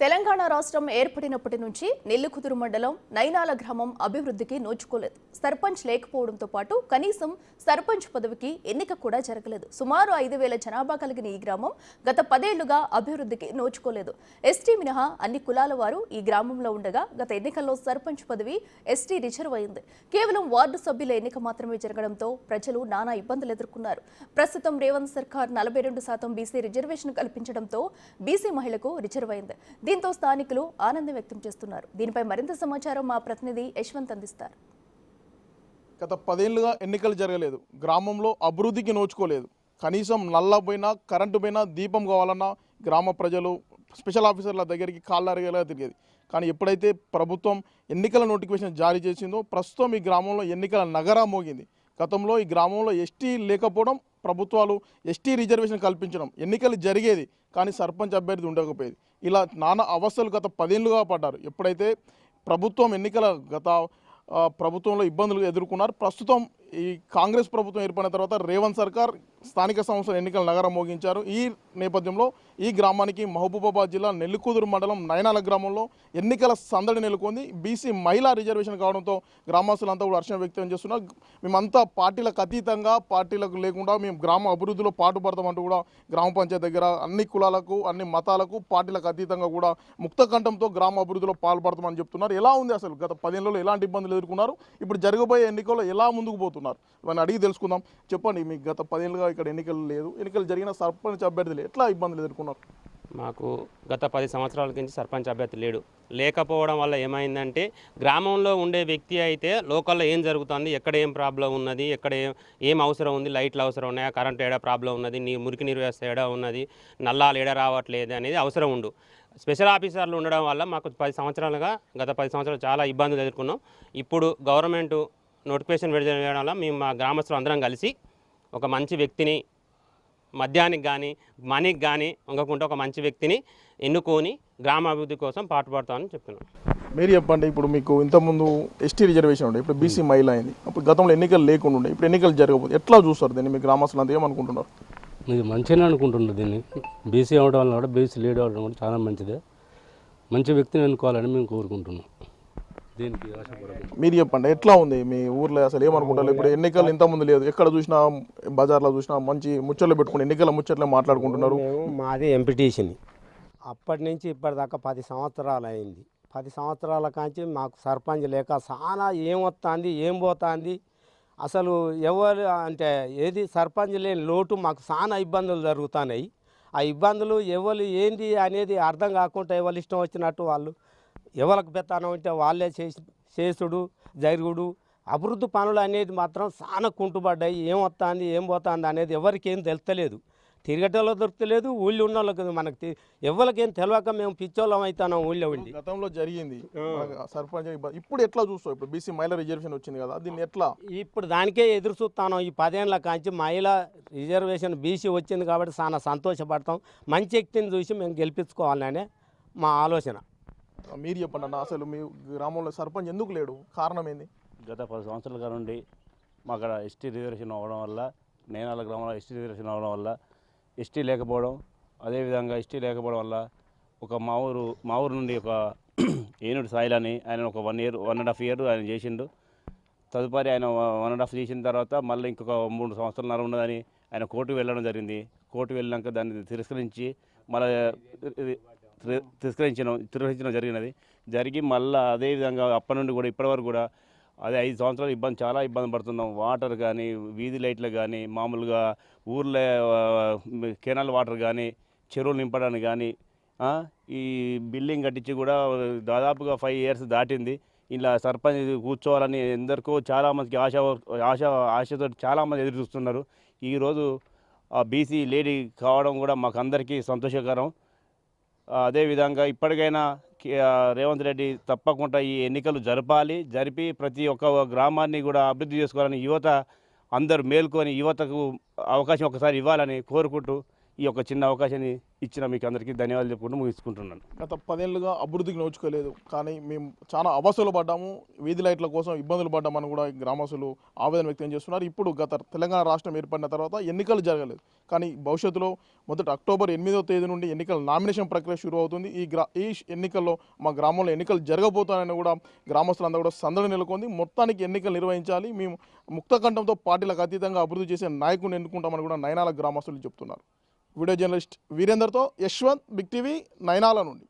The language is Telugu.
తెలంగాణ రాష్ట్రం ఏర్పడినప్పటి నుంచి నెల్లికుదురు మండలం నైనాల గ్రామం అభివృద్ధికి నోచుకోలేదు. సర్పంచ్ లేకపోవడంతో పాటు కనీసం సర్పంచ్ పదవికి ఎన్నిక కూడా జరగలేదు. సుమారు 5,000 జనాభా కలిగిన ఈ గ్రామం గత 10 ఏళ్లుగా అభివృద్ధికి నోచుకోలేదు. ఎస్టీ మినహా అన్ని కులాల వారు ఈ గ్రామంలో ఉండగా గత ఎన్నికల్లో సర్పంచ్ పదవి ఎస్టీ రిజర్వ్ అయింది. కేవలం వార్డు సభ్యుల ఎన్నిక మాత్రమే జరగడంతో ప్రజలు నానా ఇబ్బందులు ఎదుర్కొన్నారు. ప్రస్తుతం రేవంత్ సర్కార్ 42% బీసీ రిజర్వేషన్ కల్పించడంతో బీసీ మహిళకు రిజర్వ్ అయింది. దీంతో స్థానికులు ఆనందం వ్యక్తం చేస్తున్నారు. దీనిపై మరింత సమాచారం మా ప్రతినిధి యశ్వంత్ అందిస్తారు. గత 10 ఏళ్లుగా ఎన్నికలు జరగలేదు. గ్రామంలో అభివృద్ధికి నోచుకోలేదు. కనీసం నల్ల పోయినా కరెంటు పోయినా దీపం కావాలన్నా గ్రామ ప్రజలు స్పెషల్ ఆఫీసర్ల దగ్గరికి కాళ్ళరగేలా తిరిగేది. కానీ ఎప్పుడైతే ప్రభుత్వం ఎన్నికల నోటిఫికేషన్ జారీ చేసిందో ప్రస్తుతం ఈ గ్రామంలో ఎన్నికల నగరా మోగింది. గతంలో ఈ గ్రామంలో ఎస్టీ లేకపోవడం, ప్రభుత్వాలు ఎస్టీ రిజర్వేషన్ కల్పించడం, ఎన్నికలు జరిగేది కానీ సర్పంచ్ అభ్యర్థి ఉండకపోయేది. ఇలా నానా అవస్థలు గత 10 ఏళ్లుగా పడ్డారు. ఎప్పుడైతే ప్రభుత్వం ఎన్నికల ప్రభుత్వంలో ఇబ్బందులు ఎదుర్కొన్నారు. ప్రస్తుతం ఈ కాంగ్రెస్ ప్రభుత్వం ఏర్పడిన తర్వాత రేవంత్ సర్కార్ స్థానిక సంస్థల ఎన్నికల నగరం మోగించారు. ఈ నేపథ్యంలో ఈ గ్రామానికి మహబూబాబాద్ జిల్లా నెల్లికుదురు మండలం నైనాల గ్రామంలో ఎన్నికల సందడి నెలకొంది. బీసీ మహిళా రిజర్వేషన్ కావడంతో గ్రామస్తులంతా కూడా హర్షం వ్యక్తం చేస్తున్నారు. మేమంతా పార్టీలకు అతీతంగా, పార్టీలకు లేకుండా మేము గ్రామ అభివృద్ధిలో పాటుపడతామంటూ కూడా గ్రామ పంచాయతీ దగ్గర అన్ని కులాలకు, అన్ని మతాలకు, పార్టీలకు అతీతంగా కూడా ముక్త కంఠంతో గ్రామ అభివృద్ధిలో పాల్పడతామని చెప్తున్నారు. ఎలా ఉంది అసలు గత 10 ఏళ్లలో ఎలాంటి ఇబ్బందులు ఎదుర్కొన్నారు, ఇప్పుడు జరగబోయే ఎన్నికల్లో ఎలా ముందుకు పోతున్నారు ఇవన్నీ అడిగి తెలుసుకుందాం. చెప్పండి, మీకు గత 10 ఏళ్ళుగా ఇక్కడ ఎన్నికలు లేదు, ఎన్నికలు జరిగిన సర్పంచ్ అభ్యర్థులు ఎట్లా ఇబ్బందులు ఎదుర్కొన్నారు? మాకు గత 10 సంవత్సరాల నుంచి సర్పంచ్ అభ్యర్థి లేకపోవడం వల్ల ఏమైందంటే గ్రామంలో ఉండే వ్యక్తి అయితే లోకల్లో ఏం జరుగుతుంది, ఎక్కడ ఏం ప్రాబ్లం ఉన్నది, ఎక్కడ ఏం అవసరం ఉంది, లైట్లు అవసరం ఉన్నాయా, కరెంట్ ఏడా ప్రాబ్లం ఉన్నది, మురికి నీరు వ్యవస్థ ఏడా ఉన్నది, నల్లాలు ఏడా రావట్లేదు అనేది అవసరం ఉండు. స్పెషల్ ఆఫీసర్లు ఉండడం వల్ల మాకు గత 10 సంవత్సరాలు చాలా ఇబ్బందులు ఎదుర్కొన్నాం. ఇప్పుడు గవర్నమెంట్ నోటిఫికేషన్ విడుదల చేయడం వల్ల మేము మా గ్రామస్తులు అందరం కలిసి ఒక మంచి వ్యక్తిని మద్యానికి కానీ మనీకి కానీ ఇంకొకటి ఒక మంచి వ్యక్తిని ఎన్నుకొని గ్రామాభివృద్ధి కోసం పాటుపడతామని చెప్తున్నాం. మీరు చెప్పండి, ఇప్పుడు మీకు ఇంతకుముందు ఎస్టీ రిజర్వేషన్ ఉండే, ఇప్పుడు బీసీ మహిళ అయింది. అప్పుడు గతంలో ఎన్నికలు లేకుండా ఉండే, ఇప్పుడు ఎన్నికలు జరగబోతుంది. ఎట్లా చూస్తారు దీన్ని? మీ గ్రామస్తులు అంతా ఏమనుకుంటున్నారు? ఇది మంచిగానే అనుకుంటున్నారు. దీన్ని బీసీ అవ్వడం వల్ల కూడా, బీసీ లీడ్ అవ్వడం కూడా చాలా మంచిదే. మంచి వ్యక్తిని ఎన్నుకోవాలని మేము కోరుకుంటున్నాం. దీనికి ఆశపడదు. మీరు చెప్పండి, ఎట్లా ఉంది మీ ఊర్లో అసలు ఏమనుకుంటారు? ఇప్పుడు ఎన్నికలు ఇంతకుముందు లేదు, ఎక్కడ చూసినా బజార్లో చూసినా మంచి ముచ్చట్లు పెట్టుకుని ఎన్నికల ముచ్చట్లే మాట్లాడుకుంటున్నారు. మాది ఎంపీటీసీని అప్పటి నుంచి ఇప్పటిదాకా 10 సంవత్సరాలు అయింది. 10 సంవత్సరాల కాంచి మాకు సర్పంచ్ లేక చాలా ఏం వస్తుంది, ఏం పోతుంది, అసలు ఎవరు అంటే ఏది సర్పంచ్ లేని లోటు మాకు చాలా ఇబ్బందులు జరుగుతున్నాయి. ఆ ఇబ్బందులు ఎవరు ఏంది అనేది అర్థం కాకుండా ఎవరు ఇష్టం వచ్చినట్టు వాళ్ళు ఎవరికి పెత్తనం ఉంటే వాళ్ళే చేసుడు జరుగుడు. అభివృద్ధి పనులు అనేది మాత్రం చాలా కుంటుపడ్డాయి. ఏం వస్తుంది, ఏం పోతుంది అనేది ఎవరికి ఏం తెలుస్తలేదు. తిరగటంలో దొరకలేదు, ఊళ్ళో ఉన్న వాళ్ళకి మనకి ఎవరికేం తెలియక మేము పిచ్చోళ్ళం అవుతున్నాం ఊళ్ళో ఉండి. గతంలో జరిగింది సర్పంచ్. ఇప్పుడు ఎట్లా చూస్తావు? ఇప్పుడు బీసీ మహిళా రిజర్వేషన్ వచ్చింది కదా, దీన్ని ఎట్లా? ఇప్పుడు దానికే ఎదురు చూస్తాను. ఈ 10 ఏళ్ళ కాంచి మహిళా రిజర్వేషన్ బీసీ వచ్చింది కాబట్టి చాలా సంతోషపడతాం. మంచి వ్యక్తిని చూసి మేము గెలిపించుకోవాలనే మా ఆలోచన. మీరు చెప్పండి అన్న, అసలు మీ గ్రామంలో సర్పంచ్ ఎందుకు లేడు? కారణం ఏంది? గత 10 సంవత్సరాల నుండి మా అక్కడ ఎస్టీ రిజర్వేషన్ అవ్వడం వల్ల, నేనాల గ్రామంలో ఎస్టీ రిజర్వేషన్ అవ్వడం వల్ల ఎస్టీ లేకపోవడం, అదేవిధంగా ఎస్టీ లేకపోవడం వల్ల ఒక మా ఊరు నుండి ఒక ఏనుడు సాయిలని ఆయన ఒక 1.5 year ఆయన చేసిండు. తదుపరి ఆయన 1.5 చేసిన తర్వాత మళ్ళీ ఇంకొక 3 సంవత్సరాలు ఉన్నదని ఆయన కోర్టుకు వెళ్ళడం జరిగింది. కోర్టుకు వెళ్ళాక దాన్ని తిరస్కరించి మళ్ళీ తిరస్కరించడం జరిగి మళ్ళీ అదేవిధంగా అప్పటి నుండి కూడా ఇప్పటివరకు కూడా అదే 5 సంవత్సరాలు చాలా ఇబ్బంది పడుతున్నాం. వాటర్ కానీ, వీధి లైట్లు కానీ, మామూలుగా ఊర్లో కెనాల్ వాటర్ కానీ, చెరువులు నింపడానికి కానీ, ఈ బిల్డింగ్ కట్టించి కూడా దాదాపుగా 5 years దాటింది. ఇలా సర్పంచ్ కూర్చోవాలని ఎందరికో చాలామందికి ఆశతో చాలామంది ఎదురు చూస్తున్నారు. ఈరోజు బీసీ లేడీ కావడం కూడా మాకు అందరికీ సంతోషకరం. అదేవిధంగా ఇప్పటికైనా రేవంత్ రెడ్డి తప్పకుండా ఈ ఎన్నికలు జరిపి ప్రతి ఒక్క గ్రామాన్ని కూడా అభివృద్ధి చేసుకోవాలని యువత అందరూ మేల్కొని యువతకు అవకాశం ఒకసారి ఇవ్వాలని కోరుకుంటూ ఈ యొక్క చిన్న అవకాశాన్ని ఇచ్చిన మీకు అందరికీ ధన్యవాదాలు చెప్పుకుంటూ ముగించుకుంటున్నాను. గత 10 ఏళ్ళుగా అభివృద్ధికి నోచుకోలేదు, కానీ మేము చాలా అవస్థలు పడ్డాము, వీధి లైట్ల కోసం ఇబ్బందులు పడ్డామని కూడా గ్రామస్తులు ఆవేదన వ్యక్తం చేస్తున్నారు. ఇప్పుడు తెలంగాణ రాష్ట్రం ఏర్పడిన తర్వాత ఎన్నికలు జరగలేదు, కానీ భవిష్యత్తులో మొదట అక్టోబర్ 8వ తేదీ నుండి ఎన్నికల నామినేషన్ ప్రక్రియ షురు అవుతుంది. ఈ ఎన్నికల్లో మా గ్రామంలో ఎన్నికలు జరగబోతాయని కూడా గ్రామస్తులందరూ కూడా సందడి నెలకొంది. మొత్తానికి ఎన్నికలు నిర్వహించాలి, మేము ముక్తకంఠంతో పార్టీలకు అతీతంగా అభివృద్ధి చేసే నాయకుడిని ఎన్నుకుంటామని కూడా నైనాల గ్రామస్తులు చెప్తున్నారు. వీడియో జర్నలిస్ట్ వీరేందర్తో యశ్వంత్, బిగ్ టీవీ, నైనాల నుండి.